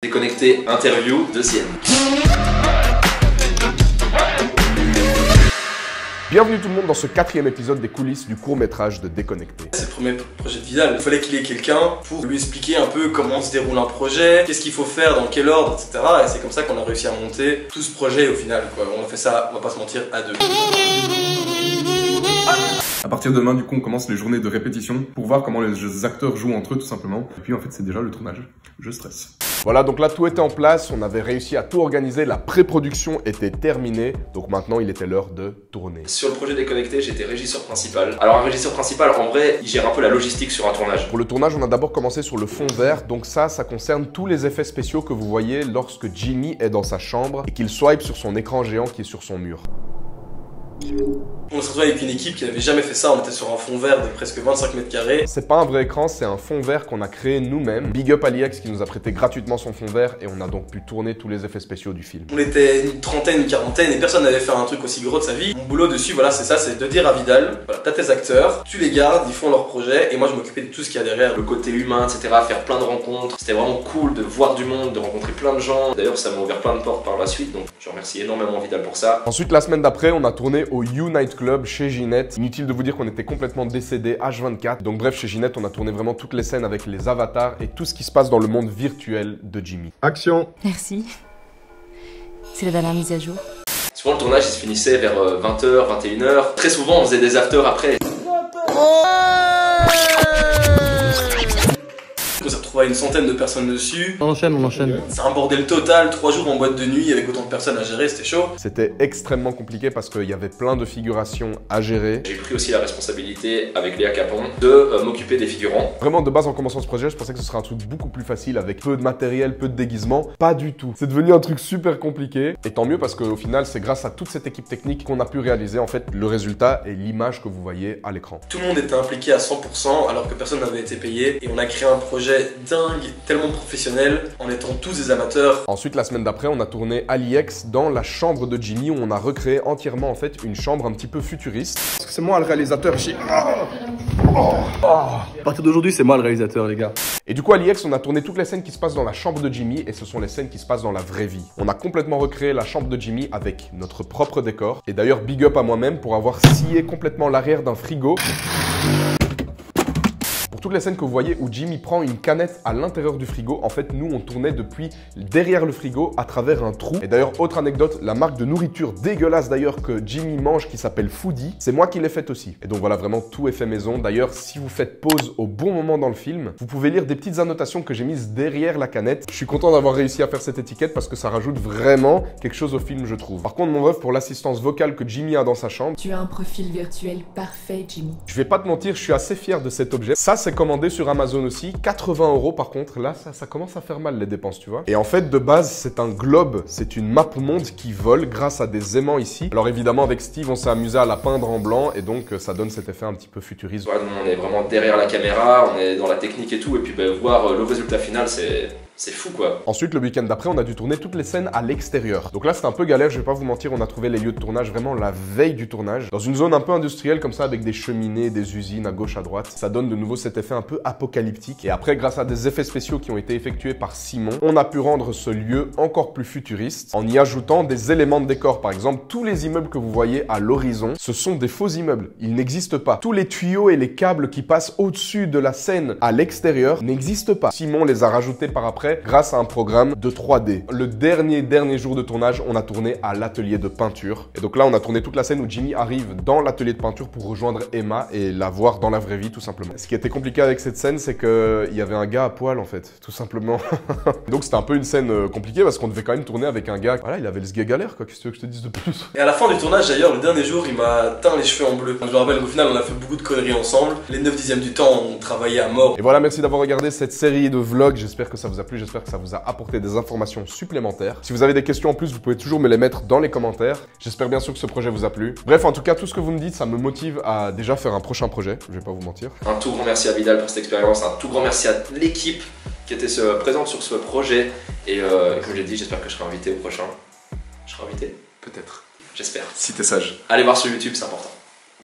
Déconnecté, interview, deuxième. Bienvenue tout le monde dans ce 4e épisode des coulisses du court-métrage de Déconnecté. C'est le premier projet de Vidal. Il fallait qu'il ait quelqu'un pour lui expliquer un peu comment se déroule un projet, qu'est-ce qu'il faut faire, dans quel ordre, etc. Et c'est comme ça qu'on a réussi à monter tout ce projet au final, quoi. On a fait ça, on va pas se mentir, à deux. À partir de demain, du coup, on commence les journées de répétition pour voir comment les acteurs jouent entre eux, tout simplement. Et puis, en fait, c'est déjà le tournage. Je stresse. Voilà, donc là, tout était en place. On avait réussi à tout organiser. La pré-production était terminée. Donc maintenant, il était l'heure de tourner. Sur le projet Déconnecté, j'étais régisseur principal. Alors un régisseur principal, en vrai, il gère un peu la logistique sur un tournage. Pour le tournage, on a d'abord commencé sur le fond vert. Donc ça concerne tous les effets spéciaux que vous voyez lorsque Jimmy est dans sa chambre et qu'il swipe sur son écran géant qui est sur son mur. On s'est retrouvé avec une équipe qui n'avait jamais fait ça, on était sur un fond vert de presque 25 mètres carrés. C'est pas un vrai écran, c'est un fond vert qu'on a créé nous-mêmes. Big up AliEx qui nous a prêté gratuitement son fond vert et on a donc pu tourner tous les effets spéciaux du film. On était une trentaine, une quarantaine et personne n'avait fait un truc aussi gros de sa vie. Mon boulot dessus, voilà, c'est ça, c'est de dire à Vidal, voilà, t'as tes acteurs, tu les gardes, ils font leur projet et moi je m'occupais de tout ce qu'il y a derrière. Le côté humain, etc., faire plein de rencontres. C'était vraiment cool de voir du monde, de rencontrer plein de gens. D'ailleurs, ça m'a ouvert plein de portes par la suite, donc je remercie énormément Vidal pour ça. Ensuite, la semaine d'après, on a tourné au Unite Club chez Ginette. Inutile de vous dire qu'on était complètement décédés H24. Donc bref, chez Ginette, on a tourné vraiment toutes les scènes avec les avatars et tout ce qui se passe dans le monde virtuel de Jimmy. Action! Merci. C'est la dernière mise à jour. Souvent, le tournage, il se finissait vers 20h, 21h. Très souvent, on faisait des afters après. On s'est retrouvé à une centaine de personnes dessus. On enchaîne. C'est un bordel total, 3 jours en boîte de nuit avec autant de personnes à gérer, c'était chaud. C'était extrêmement compliqué parce qu'il y avait plein de figurations à gérer. J'ai pris aussi la responsabilité, avec Léa Capon, de m'occuper des figurants. Vraiment, de base, en commençant ce projet, je pensais que ce serait un truc beaucoup plus facile avec peu de matériel, peu de déguisement. Pas du tout. C'est devenu un truc super compliqué. Et tant mieux parce qu'au final, c'est grâce à toute cette équipe technique qu'on a pu réaliser en fait le résultat et l'image que vous voyez à l'écran. Tout le monde était impliqué à 100% alors que personne n'avait été payé. Et on a créé un projet dingue, tellement professionnel, en étant tous des amateurs. Ensuite, la semaine d'après, on a tourné AliEx dans la chambre de Jimmy où on a recréé entièrement en fait une chambre un petit peu futuriste. C'est moi le réalisateur, À partir d'aujourd'hui, c'est moi le réalisateur, les gars. Et du coup, AliEx, on a tourné toutes les scènes qui se passent dans la chambre de Jimmy et ce sont les scènes qui se passent dans la vraie vie. On a complètement recréé la chambre de Jimmy avec notre propre décor. Et d'ailleurs, big up à moi-même pour avoir scié complètement l'arrière d'un frigo. Pour toutes les scènes que vous voyez où Jimmy prend une canette à l'intérieur du frigo, en fait, nous, on tournait depuis derrière le frigo à travers un trou. Et d'ailleurs, autre anecdote, la marque de nourriture dégueulasse d'ailleurs que Jimmy mange qui s'appelle Foodie, c'est moi qui l'ai faite aussi. Et donc voilà, vraiment, tout est fait maison. D'ailleurs, si vous faites pause au bon moment dans le film, vous pouvez lire des petites annotations que j'ai mises derrière la canette. Je suis content d'avoir réussi à faire cette étiquette parce que ça rajoute vraiment quelque chose au film, je trouve. Par contre, mon rêve pour l'assistance vocale que Jimmy a dans sa chambre. Tu as un profil virtuel parfait, Jimmy. Je vais pas te mentir, je suis assez fier de cet objet. Ça, c'est commandé sur Amazon aussi. 80 € par contre. Là, ça commence à faire mal les dépenses, tu vois. Et en fait, de base, c'est un globe. C'est une map monde qui vole grâce à des aimants ici. Alors évidemment, avec Steve, on s'est amusé à la peindre en blanc et donc ça donne cet effet un petit peu futuriste. Ouais, on est vraiment derrière la caméra, on est dans la technique et tout. Et puis voir le résultat final, c'est fou quoi. Ensuite, le week-end d'après, on a dû tourner toutes les scènes à l'extérieur. Donc là, c'était un peu galère, je vais pas vous mentir, on a trouvé les lieux de tournage vraiment la veille du tournage. Dans une zone un peu industrielle comme ça, avec des cheminées, des usines à gauche, à droite. Ça donne de nouveau cet effet un peu apocalyptique. Et après, grâce à des effets spéciaux qui ont été effectués par Simon, on a pu rendre ce lieu encore plus futuriste en y ajoutant des éléments de décor. Par exemple, tous les immeubles que vous voyez à l'horizon, ce sont des faux immeubles. Ils n'existent pas. Tous les tuyaux et les câbles qui passent au-dessus de la scène à l'extérieur n'existent pas. Simon les a rajoutés par après grâce à un programme de 3D. Le dernier jour de tournage, on a tourné à l'atelier de peinture. Et donc là, on a tourné toute la scène où Jimmy arrive dans l'atelier de peinture pour rejoindre Emma et la voir dans la vraie vie, tout simplement. Ce qui était compliqué avec cette scène, c'est qu'il y avait un gars à poil, en fait, tout simplement. Donc c'était un peu une scène compliquée parce qu'on devait quand même tourner avec un gars. Voilà, il avait le sgeg galère, quoi. Qu'est-ce que tu veux que je te dise de plus? Et à la fin du tournage, d'ailleurs, le dernier jour, il m'a teint les cheveux en bleu. Je me rappelle qu'au final, on a fait beaucoup de conneries ensemble. Les 9/10 du temps, on travaillait à mort. Et voilà, merci d'avoir regardé cette série de vlogs. J'espère que ça vous a plu, j'espère que ça vous a apporté des informations supplémentaires. Si vous avez des questions en plus, vous pouvez toujours me les mettre dans les commentaires. J'espère bien sûr que ce projet vous a plu. Bref, en tout cas, tout ce que vous me dites, ça me motive à déjà faire un prochain projet. Je vais pas vous mentir. Un tout grand merci à Vidal pour cette expérience, un tout grand merci à l'équipe qui était présente sur ce projet. Et comme j'ai dit, j'espère que je serai invité au prochain. Je serai invité? Peut-être. J'espère. Si t'es sage. Allez voir sur YouTube, c'est important.